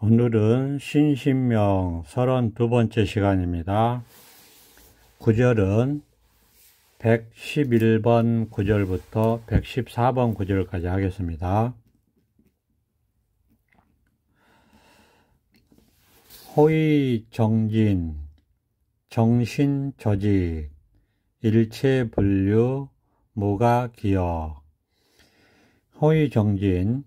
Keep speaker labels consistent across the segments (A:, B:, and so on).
A: 오늘은 신신명 32번째 시간입니다. 구절은 111번 구절부터 114번 구절까지 하겠습니다. 호의정진, 정신조직, 일체분류, 무가기억. 호의정진,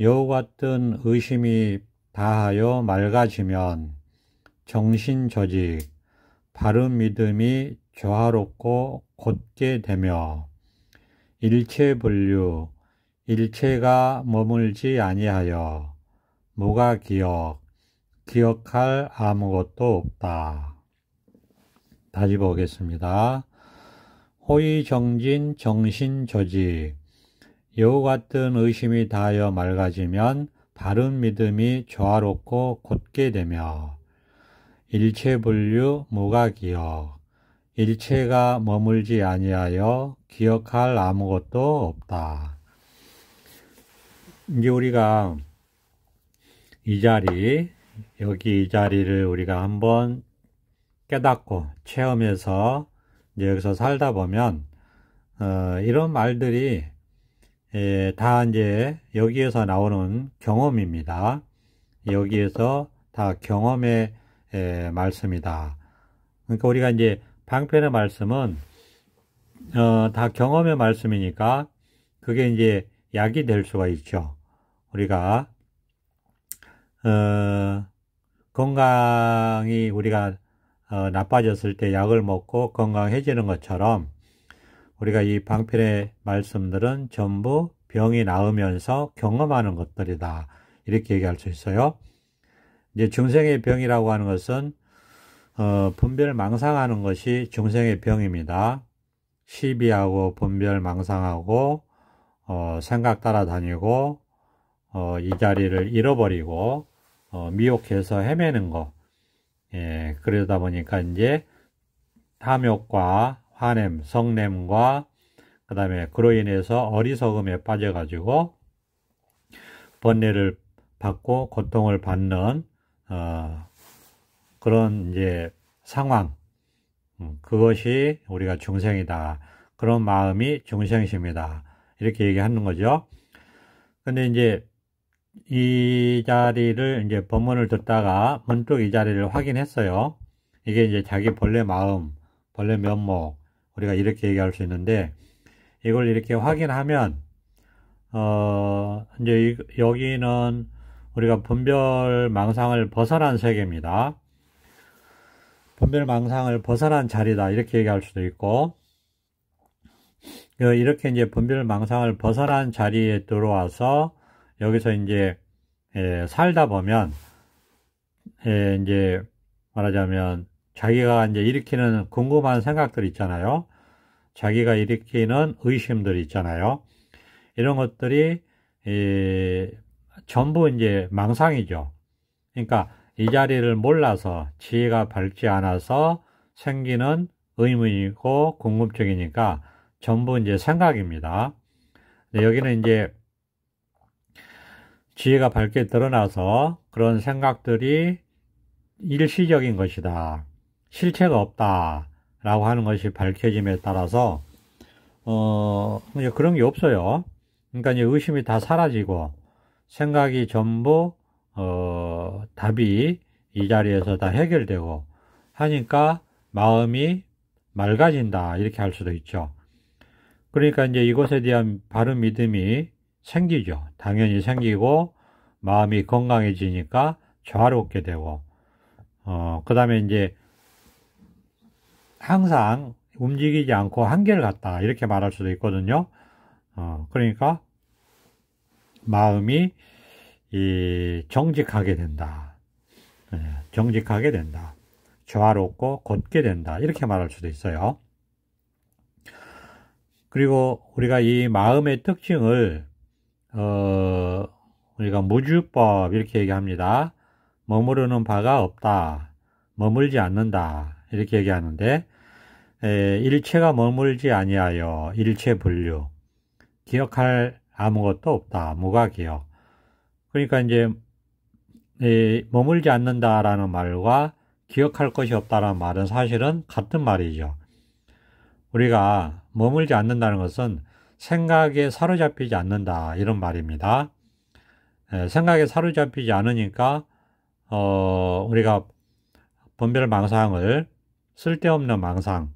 A: 여우 같은 의심이 다하여 맑아지면 정신조직, 바른 믿음이 조화롭고 곧게 되며 일체분류, 일체가 머물지 아니하여 무가기억, 기억할 아무것도 없다. 다시 보겠습니다. 호의정진, 정신조직, 여우 같은 의심이 다하여 맑아지면 바른 믿음이 조화롭고 곧게 되며 일체분류, 무가기억, 일체가 머물지 아니하여 기억할 아무것도 없다. 이제 우리가 여기 이 자리를 우리가 한번 깨닫고 체험해서 이제 여기서 살다 보면 이런 말들이 다 이제 여기에서 나오는 경험입니다. 여기에서 다 경험의 말씀이다. 그러니까 우리가 이제 방편의 말씀은 다 경험의 말씀이니까 그게 이제 약이 될 수가 있죠. 우리가 건강이 우리가 나빠졌을 때 약을 먹고 건강해지는 것처럼 우리가 이 방편의 말씀들은 전부 병이 나으면서 경험하는 것들이다. 이렇게 얘기할 수 있어요. 이제 중생의 병이라고 하는 것은 분별 망상하는 것이 중생의 병입니다. 시비하고 분별 망상하고 생각 따라다니고 이 자리를 잃어버리고 미혹해서 헤매는 거. 그러다 보니까 이제 탐욕과 화냄, 성냄과 그 다음에 그로 인해서 어리석음에 빠져가지고 번뇌를 받고 고통을 받는 그런 이제 상황, 그것이 우리가 중생이다. 그런 마음이 중생심이다. 이렇게 얘기하는 거죠. 근데 이제 이 자리를 이제 법문을 듣다가 문득 이 자리를 확인했어요. 이게 이제 자기 본래 마음, 본래 면목, 우리가 이렇게 얘기할 수 있는데, 이걸 이렇게 확인하면, 이제 여기는 우리가 분별 망상을 벗어난 세계입니다. 분별 망상을 벗어난 자리다. 이렇게 얘기할 수도 있고, 이렇게 이제 분별 망상을 벗어난 자리에 들어와서, 여기서 이제, 살다 보면, 이제 말하자면, 자기가 이제 일으키는 궁금한 생각들 있잖아요. 자기가 일으키는 의심들 있잖아요. 이런 것들이 전부 이제 망상이죠. 그러니까 이 자리를 몰라서 지혜가 밝지 않아서 생기는 의문이고 궁금증이니까 전부 이제 생각입니다. 여기는 이제 지혜가 밝게 드러나서 그런 생각들이 일시적인 것이다. 실체가 없다. 라고 하는 것이 밝혀짐에 따라서, 이제 그런 게 없어요. 그러니까 이제 의심이 다 사라지고, 생각이 전부, 답이 이 자리에서 다 해결되고, 하니까 마음이 맑아진다. 이렇게 할 수도 있죠. 그러니까 이제 이것에 대한 바른 믿음이 생기죠. 당연히 생기고, 마음이 건강해지니까 조화롭게 되고, 그 다음에 이제 항상 움직이지 않고 한결같다. 이렇게 말할 수도 있거든요. 그러니까 마음이 정직하게 된다. 정직하게 된다. 조화롭고 곧게 된다. 이렇게 말할 수도 있어요. 그리고 우리가 이 마음의 특징을 우리가 무주법 이렇게 얘기합니다. 머무르는 바가 없다. 머물지 않는다. 이렇게 얘기하는데 일체가 머물지 아니하여 일체분류, 기억할 아무것도 없다. 무가기억. 그러니까 이제 머물지 않는다라는 말과 기억할 것이 없다라는 말은 사실은 같은 말이죠. 우리가 머물지 않는다는 것은 생각에 사로잡히지 않는다 이런 말입니다. 생각에 사로잡히지 않으니까 우리가 분별망상을 쓸데없는 망상,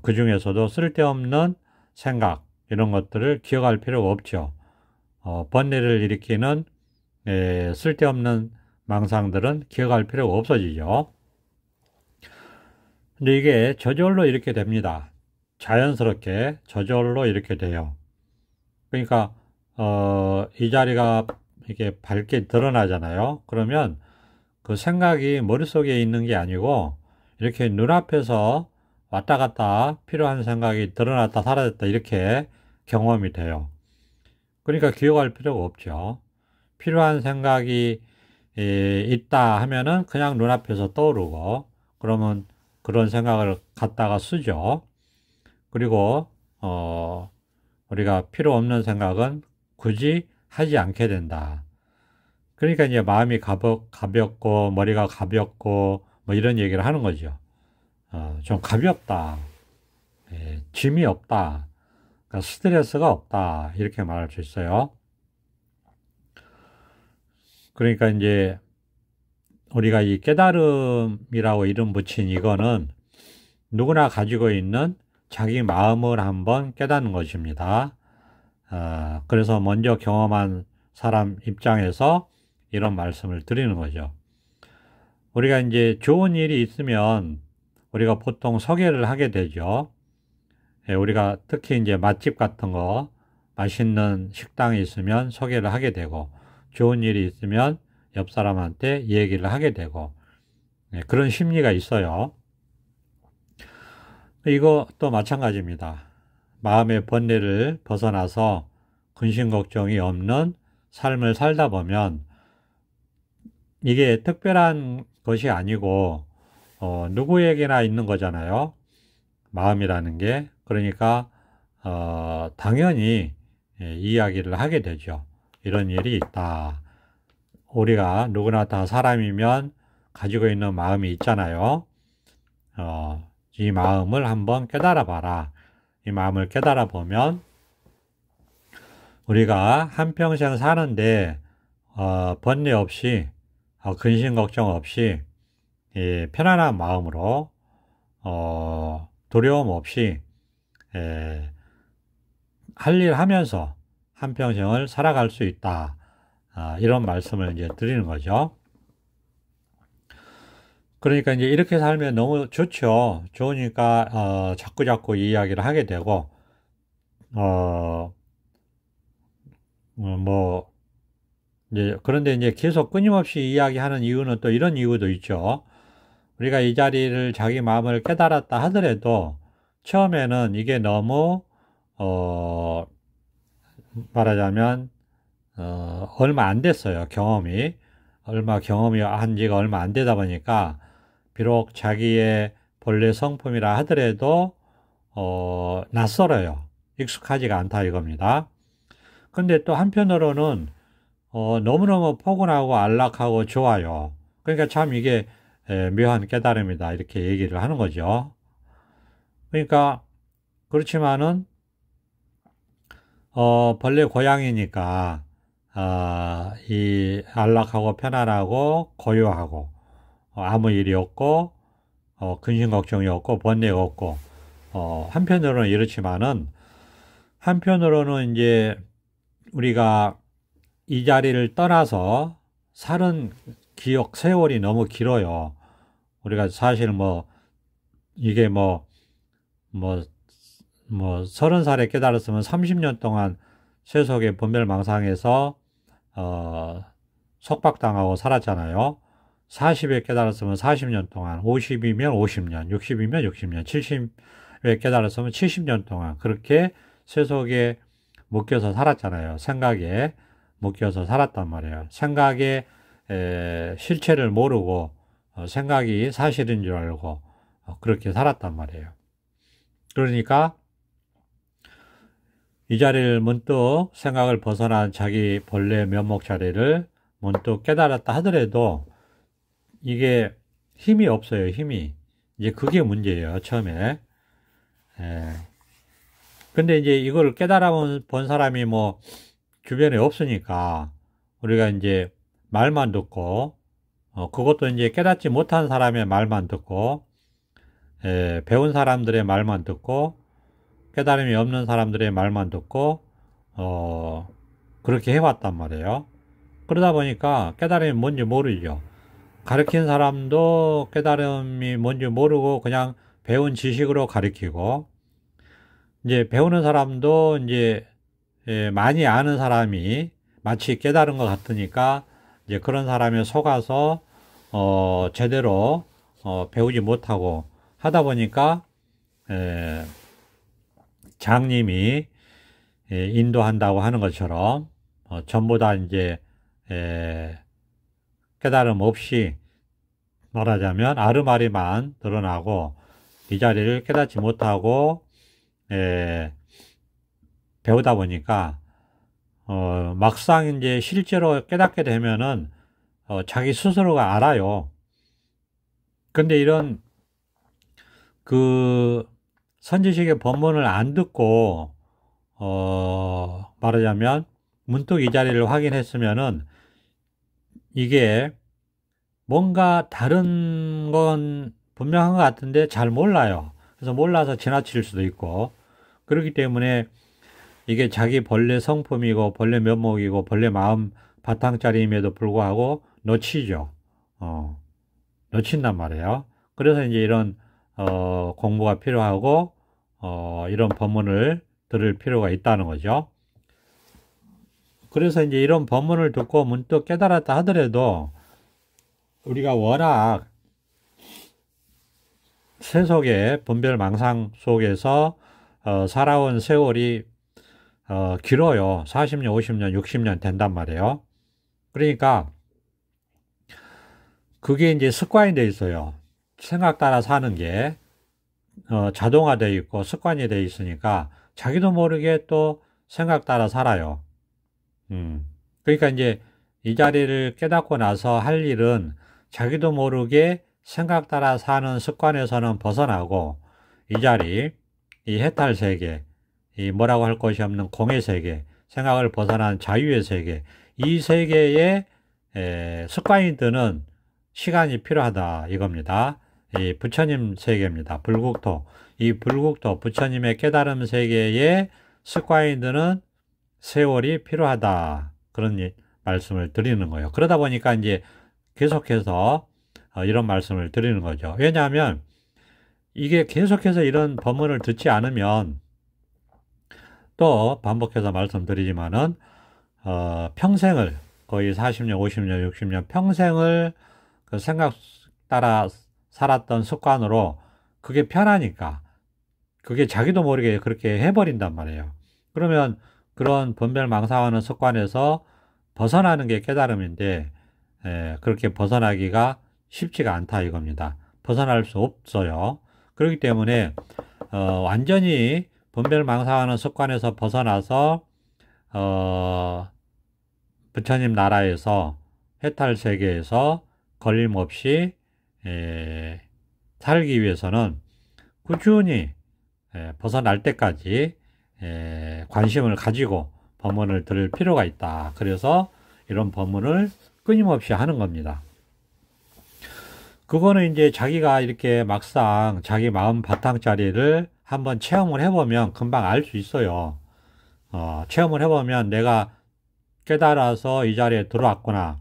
A: 그 중에서도 쓸데없는 생각 이런 것들을 기억할 필요가 없죠. 번뇌를 일으키는 쓸데없는 망상들은 기억할 필요가 없어지죠. 근데 이게 저절로 이렇게 됩니다. 자연스럽게 저절로 이렇게 돼요. 그러니까 이 자리가 이렇게 밝게 드러나잖아요. 그러면 그 생각이 머릿속에 있는 게 아니고 이렇게 눈앞에서 왔다 갔다 필요한 생각이 드러났다 사라졌다 이렇게 경험이 돼요. 그러니까 기억할 필요가 없죠. 필요한 생각이 있다 하면은 그냥 눈앞에서 떠오르고 그러면 그런 생각을 갖다가 쓰죠. 그리고 우리가 필요 없는 생각은 굳이 하지 않게 된다. 그러니까 이제 마음이 가볍고 머리가 가볍고 뭐 이런 얘기를 하는 거죠. 좀 가볍다. 짐이 없다. 그러니까 스트레스가 없다. 이렇게 말할 수 있어요. 그러니까 이제 우리가 이 깨달음이라고 이름 붙인 이거는 누구나 가지고 있는 자기 마음을 한번 깨닫는 것입니다. 그래서 먼저 경험한 사람 입장에서 이런 말씀을 드리는 거죠. 우리가 이제 좋은 일이 있으면 우리가 보통 소개를 하게 되죠. 우리가 특히 이제 맛집 같은 거, 맛있는 식당이 있으면 소개를 하게 되고, 좋은 일이 있으면 옆 사람한테 얘기를 하게 되고, 그런 심리가 있어요. 이것도 마찬가지입니다. 마음의 번뇌를 벗어나서 근심 걱정이 없는 삶을 살다 보면 이게 특별한 것이 아니고 누구에게나 있는 거잖아요. 마음이라는 게. 그러니까 당연히 이야기를 하게 되죠. 이런 일이 있다. 우리가 누구나 다 사람이면 가지고 있는 마음이 있잖아요. 이 마음을 한번 깨달아 봐라. 이 마음을 깨달아 보면 우리가 한평생 사는데 번뇌 없이 근심 걱정 없이 편안한 마음으로 두려움 없이 할 일 하면서 한평생을 살아갈 수 있다. 이런 말씀을 이제 드리는 거죠. 그러니까 이제 이렇게 살면 너무 좋죠. 좋으니까 자꾸자꾸 이야기를 하게 되고 뭐 이제 그런데 이제 계속 끊임없이 이야기하는 이유는 또 이런 이유도 있죠. 우리가 이 자리를 자기 마음을 깨달았다 하더라도 처음에는 이게 너무 말하자면 얼마 안 됐어요. 경험이 한 지가 얼마 안 되다 보니까 비록 자기의 본래 성품이라 하더라도 낯설어요. 익숙하지가 않다 이겁니다. 근데 또 한편으로는 너무너무 포근하고 안락하고 좋아요. 그러니까 참 이게 묘한 깨달음이다 이렇게 얘기를 하는 거죠. 그러니까 그렇지만은 본래 고향이니까 이 안락하고 편안하고 고요하고 아무 일이 없고 근심 걱정이 없고 번뇌가 없고 한편으로는 이렇지만은 한편으로는 이제 우리가 이 자리를 떠나서 사는 기억 세월이 너무 길어요. 우리가 사실 이게 30살에 깨달았으면 30년 동안 세속의 분별망상에서 속박당하고 살았잖아요. 40에 깨달았으면 40년 동안, 50이면 50년, 60이면 60년, 70에 깨달았으면 70년 동안 그렇게 세속에 묶여서 살았잖아요. 생각에 묶여서 살았단 말이에요. 생각의 실체를 모르고 생각이 사실인 줄 알고 그렇게 살았단 말이에요. 그러니까 이 자리를 문득 생각을 벗어난 자기 본래 면목 자리를 문득 깨달았다 하더라도 이게 힘이 없어요, 힘이. 이제 그게 문제예요, 처음에. 예. 근데 이제 이걸 깨달아 본 사람이 뭐 주변에 없으니까 우리가 이제 말만 듣고, 그것도 이제 깨닫지 못한 사람의 말만 듣고, 배운 사람들의 말만 듣고, 깨달음이 없는 사람들의 말만 듣고, 그렇게 해왔단 말이에요. 그러다 보니까 깨달음이 뭔지 모르죠. 가르친 사람도 깨달음이 뭔지 모르고 그냥 배운 지식으로 가르치고, 이제 배우는 사람도 이제 많이 아는 사람이 마치 깨달은 것 같으니까 이제 그런 사람에 속아서 제대로 배우지 못하고 하다 보니까 장님이 인도한다고 하는 것처럼 전부 다 이제 깨달음 없이 말하자면 아르마리만 드러나고 이 자리를 깨닫지 못하고 배우다 보니까 막상 이제 실제로 깨닫게 되면은 자기 스스로가 알아요. 근데 이런 그 선지식의 법문을 안 듣고 말하자면 문득 이 자리를 확인했으면은 이게 뭔가 다른 건 분명한 것 같은데 잘 몰라요. 그래서 몰라서 지나칠 수도 있고, 그렇기 때문에 이게 자기 본래 성품이고 본래 면목이고 본래 마음 바탕짜리임에도 불구하고 놓치죠. 놓친단 말이에요. 그래서 이제 이런 공부가 필요하고 이런 법문을 들을 필요가 있다는 거죠. 그래서 이제 이런 법문을 듣고 문득 깨달았다 하더라도 우리가 워낙 세속의 분별망상 속에서 살아온 세월이 길어요. 40년, 50년, 60년 된단 말이에요. 그러니까 그게 이제 습관이 돼 있어요. 생각 따라 사는 게 자동화되어 있고 습관이 되어 있으니까 자기도 모르게 또 생각 따라 살아요. 그러니까 이제 이 자리를 깨닫고 나서 할 일은 자기도 모르게 생각 따라 사는 습관에서는 벗어나고 이 자리, 이 해탈 세계, 이 뭐라고 할 것이 없는 공의 세계, 생각을 벗어난 자유의 세계, 이 세계에 습관이 드는 시간이 필요하다 이겁니다. 이 부처님 세계입니다. 불국토. 이 불국토 부처님의 깨달음 세계에 습관이 드는 세월이 필요하다. 그런 말씀을 드리는 거예요. 그러다 보니까 이제 계속해서 이런 말씀을 드리는 거죠. 왜냐하면 이게 계속해서 이런 법문을 듣지 않으면 또 반복해서 말씀드리지만은 평생을 거의 40년, 50년, 60년 평생을 그 생각 따라 살았던 습관으로 그게 편하니까 그게 자기도 모르게 그렇게 해버린단 말이에요. 그러면 그런 분별망상하는 습관에서 벗어나는 게 깨달음인데 그렇게 벗어나기가 쉽지가 않다 이겁니다. 벗어날 수 없어요. 그렇기 때문에 완전히 분별망상하는 습관에서 벗어나서 부처님 나라에서 해탈 세계에서 걸림없이 살기 위해서는 꾸준히 벗어날 때까지 관심을 가지고 법문을 들을 필요가 있다. 그래서 이런 법문을 끊임없이 하는 겁니다. 그거는 이제 자기가 이렇게 막상 자기 마음 바탕짜리를 한번 체험을 해보면 금방 알 수 있어요. 체험을 해보면 내가 깨달아서 이 자리에 들어왔구나,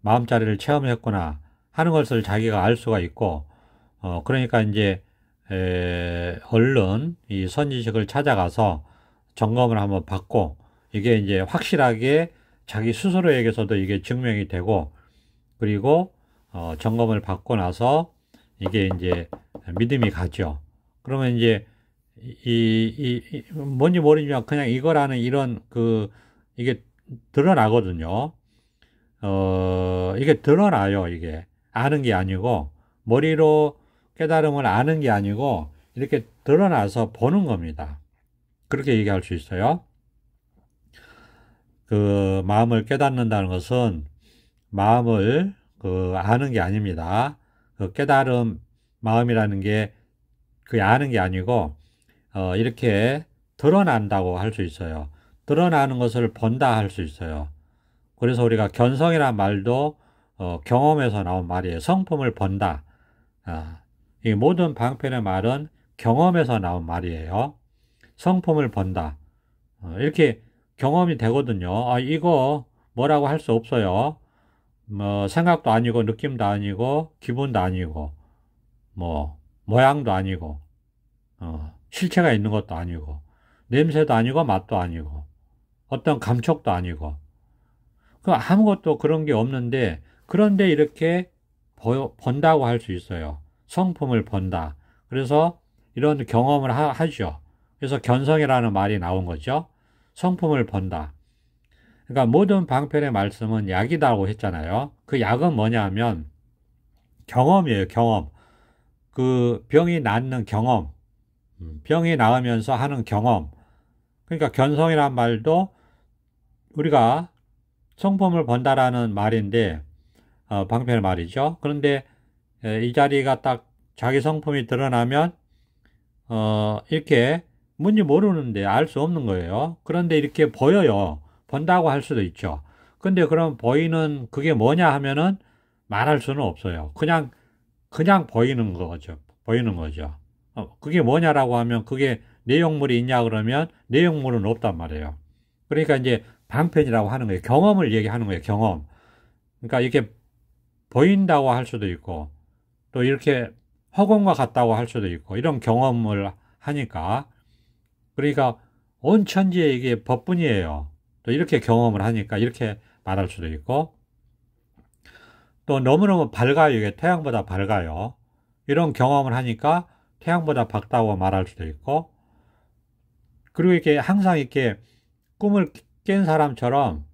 A: 마음자리를 체험했구나 하는 것을 자기가 알 수가 있고, 그러니까 이제 얼른 이 선지식을 찾아가서 점검을 한번 받고 이게 이제 확실하게 자기 스스로에게서도 이게 증명이 되고, 그리고 점검을 받고 나서 이게 이제 믿음이 가죠. 그러면 이제 뭔지 모르지만 그냥 이거라는 이런 이게 드러나거든요. 이게 드러나요. 이게 아는 게 아니고 머리로 깨달음을 아는 게 아니고 이렇게 드러나서 보는 겁니다. 그렇게 얘기할 수 있어요. 그 마음을 깨닫는다는 것은 마음을 아는 게 아닙니다. 그 깨달음 마음이라는 게 그게 아는 게 아니고 이렇게 드러난다고 할 수 있어요. 드러나는 것을 본다 할 수 있어요. 그래서 우리가 견성이란 말도 경험에서 나온 말이에요. 성품을 본다. 이 모든 방편의 말은 경험에서 나온 말이에요. 성품을 본다. 이렇게 경험이 되거든요. 이거 뭐라고 할 수 없어요. 뭐 생각도 아니고 느낌도 아니고 기분도 아니고 뭐 모양도 아니고 실체가 있는 것도 아니고 냄새도 아니고 맛도 아니고 어떤 감촉도 아니고 아무것도 그런 게 없는데 그런데 이렇게 본다고 할 수 있어요. 성품을 본다. 그래서 이런 경험을 하죠. 그래서 견성이라는 말이 나온 거죠. 성품을 본다. 그러니까 모든 방편의 말씀은 약이다고 했잖아요. 그 약은 뭐냐 하면 경험이에요. 경험. 그 병이 낫는 경험. 병이 나으면서 하는 경험. 그러니까 견성이란 말도 우리가 성품을 본다라는 말인데 방편의 말이죠. 그런데 이 자리가 딱 자기 성품이 드러나면 이렇게 뭔지 모르는데 알 수 없는 거예요. 그런데 이렇게 보여요. 본다고 할 수도 있죠. 근데 그럼 보이는 그게 뭐냐 하면은 말할 수는 없어요. 그냥 보이는 거죠. 보이는 거죠. 그게 뭐냐라고 하면 그게 내용물이 있냐 그러면 내용물은 없단 말이에요. 그러니까 이제 방편이라고 하는 거예요. 경험을 얘기하는 거예요. 경험. 그러니까 이렇게 보인다고 할 수도 있고 또 이렇게 허공과 같다고 할 수도 있고 이런 경험을 하니까 그러니까 온 천지에 이게 법뿐이에요. 또 이렇게 경험을 하니까 이렇게 말할 수도 있고 또 너무너무 밝아요. 이게 태양보다 밝아요. 이런 경험을 하니까 태양보다 밝다고 말할 수도 있고 그리고 이렇게 항상 이렇게 꿈을 깬 사람처럼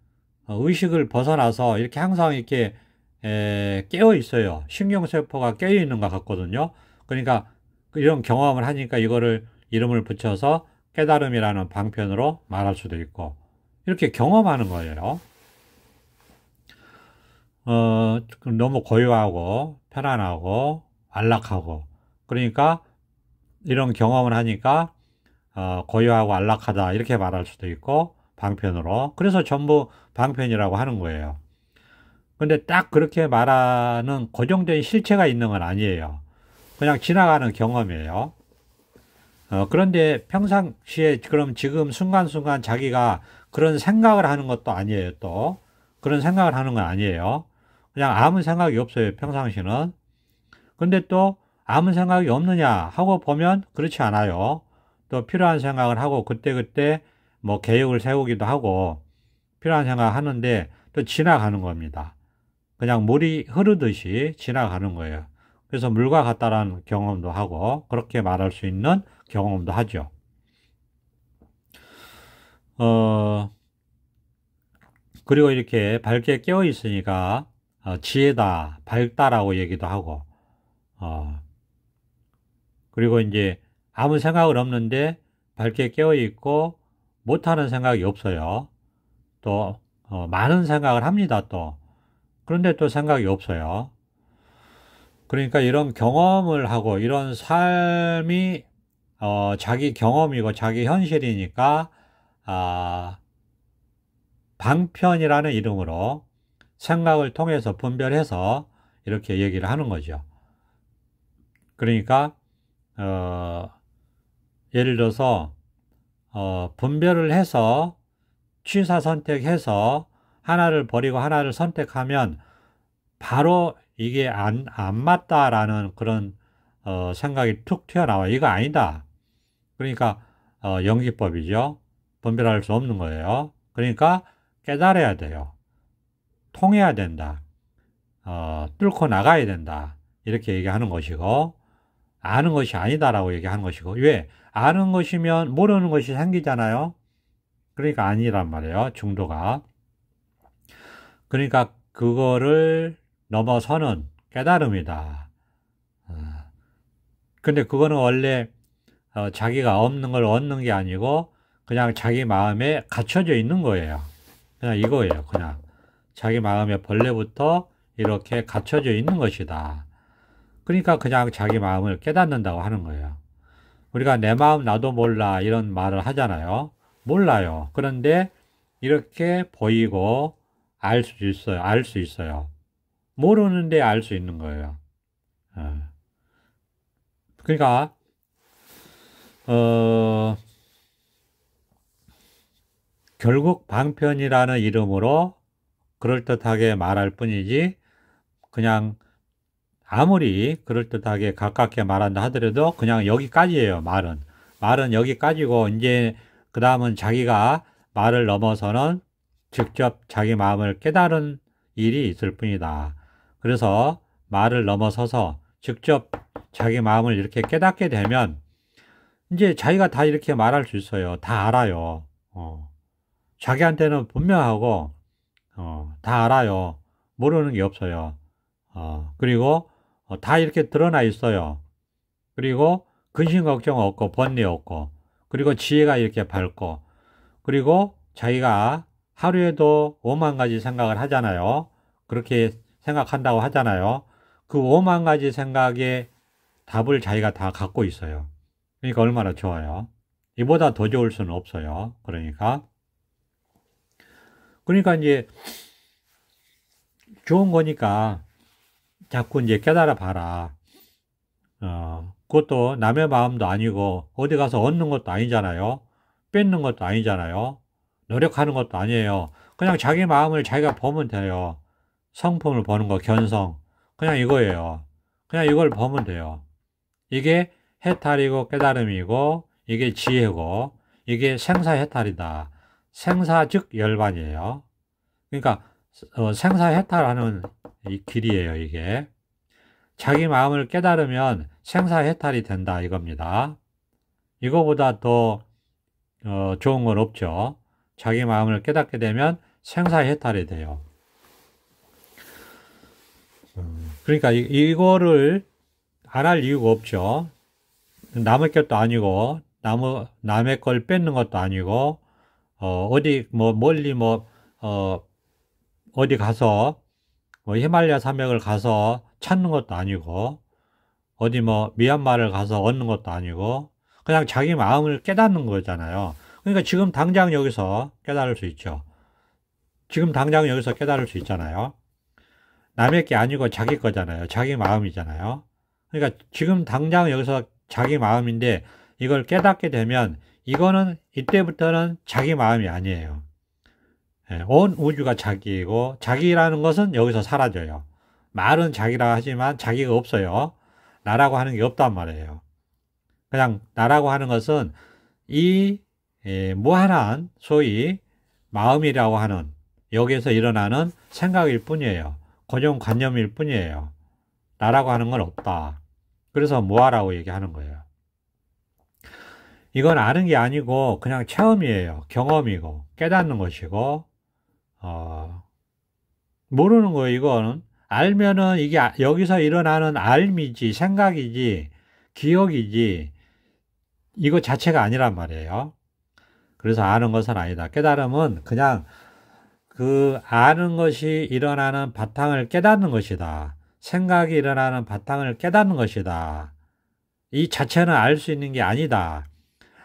A: 의식을 벗어나서 이렇게 항상 이렇게 깨어 있어요. 신경세포가 깨어 있는 것 같거든요. 그러니까 이런 경험을 하니까 이거를 이름을 붙여서 깨달음이라는 방편으로 말할 수도 있고 이렇게 경험하는 거예요. 너무 고요하고 편안하고 안락하고 그러니까 이런 경험을 하니까 고요하고 안락하다 이렇게 말할 수도 있고 방편으로 그래서 전부 방편이라고 하는 거예요. 근데 딱 그렇게 말하는 고정된 실체가 있는 건 아니에요. 그냥 지나가는 경험이에요. 그런데 평상시에 그럼 지금 순간순간 자기가 그런 생각을 하는 것도 아니에요. 또 그런 생각을 하는 건 아니에요. 그냥 아무 생각이 없어요. 평상시는. 근데 또 아무 생각이 없느냐 하고 보면 그렇지 않아요. 또 필요한 생각을 하고 그때그때 뭐 계획을 세우기도 하고 필요한 생각을 하는데 또 지나가는 겁니다. 그냥 물이 흐르듯이 지나가는 거예요. 그래서 물과 같다라는 경험도 하고 그렇게 말할 수 있는 경험도 하죠. 그리고 이렇게 밝게 깨어 있으니까 지혜다, 밝다라고 얘기도 하고 그리고 이제 아무 생각을 없는데 밝게 깨어 있고 못하는 생각이 없어요. 또 많은 생각을 합니다. 또 그런데 또 생각이 없어요. 그러니까 이런 경험을 하고 이런 삶이 자기 경험이고 자기 현실이니까 방편이라는 이름으로 생각을 통해서 분별해서 이렇게 얘기를 하는 거죠. 그러니까 예를 들어서 분별을 해서 취사 선택해서 하나를 버리고 하나를 선택하면 바로 이게 안 맞다라는 그런 생각이 툭 튀어나와요. 이거 아니다. 그러니까 연기법이죠. 분별할 수 없는 거예요. 그러니까 깨달아야 돼요. 통해야 된다. 뚫고 나가야 된다. 이렇게 얘기하는 것이고 아는 것이 아니다라고 얘기하는 것이고 왜? 아는 것이면 모르는 것이 생기잖아요. 그러니까 아니란 말이에요. 중도가. 그러니까 그거를 넘어서는 깨달음이다. 근데 그거는 원래 자기가 없는 걸 얻는 게 아니고 그냥 자기 마음에 갖춰져 있는 거예요. 그냥 이거예요. 그냥 자기 마음의 본래부터 이렇게 갖춰져 있는 것이다. 그러니까 그냥 자기 마음을 깨닫는다고 하는 거예요. 우리가 내 마음 나도 몰라 이런 말을 하잖아요. 몰라요. 그런데 이렇게 보이고 알 수 있어요. 알 수 있어요. 모르는데 알 수 있는 거예요. 그러니까 결국 방편이라는 이름으로 그럴듯하게 말할 뿐이지 그냥 아무리 그럴듯하게 가깝게 말한다 하더라도 그냥 여기까지예요. 말은 여기까지고 이제 그 다음은 자기가 말을 넘어서는 직접 자기 마음을 깨달은 일이 있을 뿐이다. 그래서 말을 넘어서서 직접 자기 마음을 이렇게 깨닫게 되면 이제 자기가 다 이렇게 말할 수 있어요. 다 알아요. 자기한테는 분명하고 다 알아요. 모르는 게 없어요. 그리고 다 이렇게 드러나 있어요. 그리고 근심 걱정 없고 번뇌 없고 그리고 지혜가 이렇게 밝고 그리고 자기가 하루에도 5만 가지 생각을 하잖아요. 그렇게 생각한다고 하잖아요. 그 5만 가지 생각의 답을 자기가 다 갖고 있어요. 그러니까 얼마나 좋아요. 이보다 더 좋을 수는 없어요. 그러니까 이제 좋은 거니까 자꾸 이제 깨달아 봐라. 그것도 남의 마음도 아니고 어디 가서 얻는 것도 아니잖아요. 뺏는 것도 아니잖아요. 노력하는 것도 아니에요. 그냥 자기 마음을 자기가 보면 돼요. 성품을 보는 거, 견성. 그냥 이거예요. 그냥 이걸 보면 돼요. 이게 해탈이고 깨달음이고 이게 지혜고 이게 생사해탈이다. 생사 즉 열반이에요. 그러니까 생사해탈하는 이 길이에요. 이게 자기 마음을 깨달으면 생사해탈이 된다 이겁니다. 이거보다 더 좋은 건 없죠. 자기 마음을 깨닫게 되면 생사해탈이 돼요. 그러니까 이거를 안 할 이유가 없죠. 남의 것도 아니고 남의 걸 뺏는 것도 아니고 어디 멀리 어디 가서 히말라야 산맥을 가서 찾는 것도 아니고 어디 미얀마를 가서 얻는 것도 아니고 그냥 자기 마음을 깨닫는 거잖아요. 그러니까 지금 당장 여기서 깨달을 수 있죠. 지금 당장 여기서 깨달을 수 있잖아요. 남의 게 아니고 자기 거잖아요. 자기 마음이잖아요. 그러니까 지금 당장 여기서 자기 마음인데 이걸 깨닫게 되면 이거는 이때부터는 자기 마음이 아니에요. 온 우주가 자기이고 자기라는 것은 여기서 사라져요. 말은 자기라 하지만 자기가 없어요. 나라고 하는 게 없단 말이에요. 그냥 나라고 하는 것은 이 무한한 소위 마음이라고 하는 여기에서 일어나는 생각일 뿐이에요. 고정관념일 뿐이에요. 나라고 하는 건 없다. 그래서 무아라고 얘기하는 거예요. 이건 아는 게 아니고 그냥 체험이에요. 경험이고 깨닫는 것이고 모르는 거예요. 이거는 알면은 이게 여기서 일어나는 알미지 생각이지 기억이지 이거 자체가 아니란 말이에요. 그래서 아는 것은 아니다. 깨달음은 그냥 그 아는 것이 일어나는 바탕을 깨닫는 것이다. 생각이 일어나는 바탕을 깨닫는 것이다. 이 자체는 알 수 있는 게 아니다.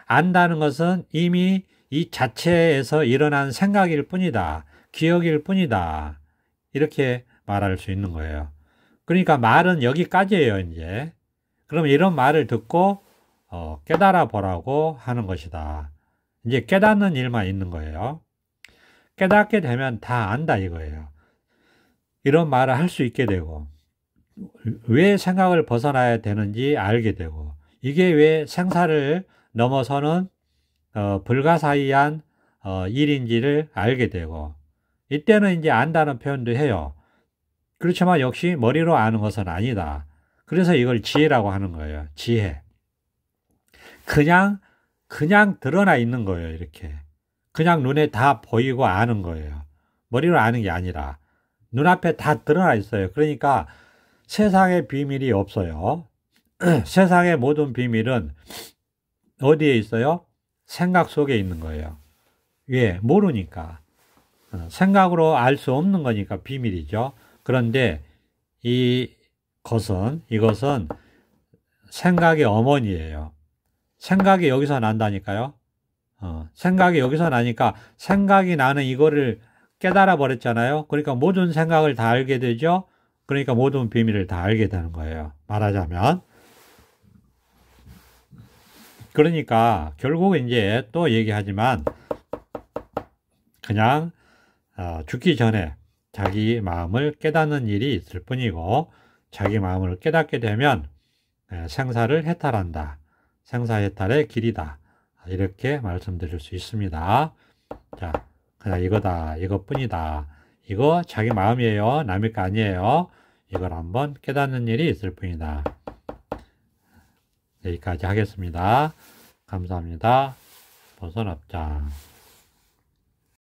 A: 안다는 것은 이미 이 자체에서 일어난 생각일 뿐이다. 기억일 뿐이다. 이렇게 말할 수 있는 거예요. 그러니까 말은 여기까지예요, 이제. 그럼 이런 말을 듣고 깨달아 보라고 하는 것이다. 이제 깨닫는 일만 있는 거예요. 깨닫게 되면 다 안다 이거예요. 이런 말을 할 수 있게 되고 왜 생각을 벗어나야 되는지 알게 되고 이게 왜 생사를 넘어서는 불가사의한 일인지를 알게 되고 이때는 이제 안다는 표현도 해요. 그렇지만 역시 머리로 아는 것은 아니다. 그래서 이걸 지혜라고 하는 거예요. 지혜. 그냥 드러나 있는 거예요. 이렇게. 그냥 눈에 다 보이고 아는 거예요. 머리로 아는 게 아니라 눈앞에 다 드러나 있어요. 그러니까 세상의 비밀이 없어요. 세상의 모든 비밀은 어디에 있어요? 생각 속에 있는 거예요. 왜? 모르니까. 생각으로 알 수 없는 거니까 비밀이죠. 그런데 이것은 생각의 어머니예요. 생각이 여기서 난다니까요. 생각이 여기서 나니까 생각이 나는 이거를 깨달아 버렸잖아요. 그러니까 모든 생각을 다 알게 되죠. 그러니까 모든 비밀을 다 알게 되는 거예요. 말하자면. 그러니까 결국은 이제 또 얘기하지만 그냥 죽기 전에 자기 마음을 깨닫는 일이 있을 뿐이고 자기 마음을 깨닫게 되면 생사를 해탈한다. 생사해탈의 길이다. 이렇게 말씀드릴 수 있습니다. 자, 그냥 이거다. 이것뿐이다. 이거 자기 마음이에요. 남의 거 아니에요. 이걸 한번 깨닫는 일이 있을 뿐이다. 여기까지 하겠습니다. 감사합니다. 보선업장.